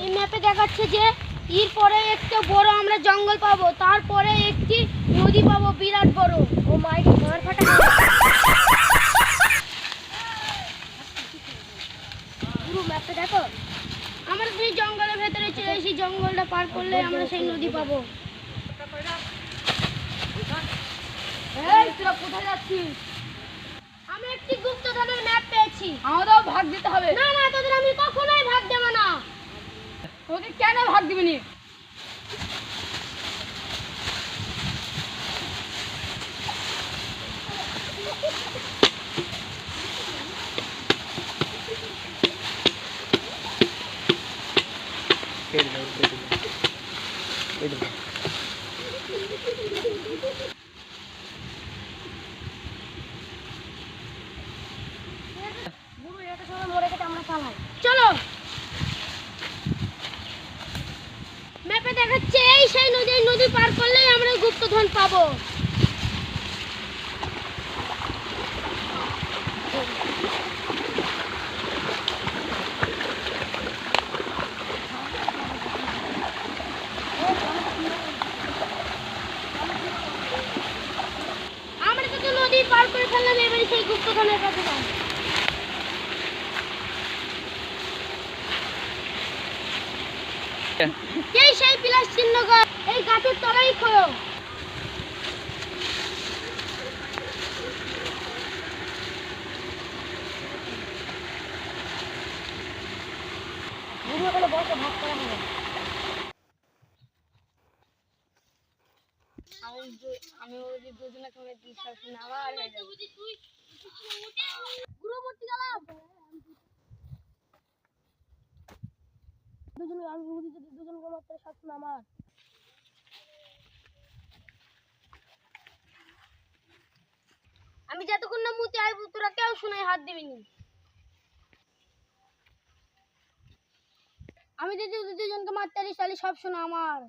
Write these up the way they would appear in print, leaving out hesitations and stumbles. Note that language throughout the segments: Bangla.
এই ম্যাপে দেখাচ্ছে যে এর পরে একটা বড় আমরা জঙ্গল পাবো, তারপরে একটি নদী পাবো বিরাট বড়। ও মাই গড, ফাটা পুরো ম্যাপে দেখো। আমরা সেই জঙ্গলের ভেতরে চলে এসেছি, জঙ্গলটা পার করলে আমরা সেই নদী পাবো। এই তোরা কোথায় যাচ্ছিস? আমি একটি গুপ্তধনের ম্যাপ পেয়েছি। আমাদেরও ভাগ দিতে হবে। না না, তোদের আমি কখনোই ভাগ দেব না। তোকে কেন ভাগ দিবিনি? গুরু এটা সময় মরে গেছে, আমরা চালাই। চলো। ম্যাপে দেখাচ্ছে এই সেই নদী, এই নদী পার করলেই আমরা গুপ্তধন পাবো। আমরা তো নদী পার করে ফেললাম, এবারে সেই গুপ্তধনের কাছে যাই। এই সেই প্লাস চিহ্ন গাছ, এই গাছের তলায় খোলো। গুরু এখানে বসে ভাগ করা হবে। আমি ওই দুজনে করে বিশ্বাস না আবার হয়ে যাবে। গুরু মূর্তি গেলাম। দুজন আমি যদি দুজন মাত্র শাসন আমার। আমি যতক্ষণ না মুতি আইব তোরা কেউ শুনে হাত দিবিনি। আমি যদি দুজনকে মারতে পারি তাহলে সব শোনা আমার।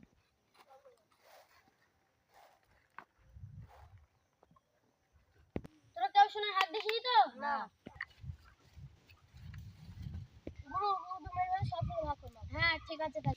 তোরা কেউ শুনে হাত দিসনি তো? না। গুরু গুরু তুমি সব ভাগ করো। হ্যাঁ ঠিক আছে তাই।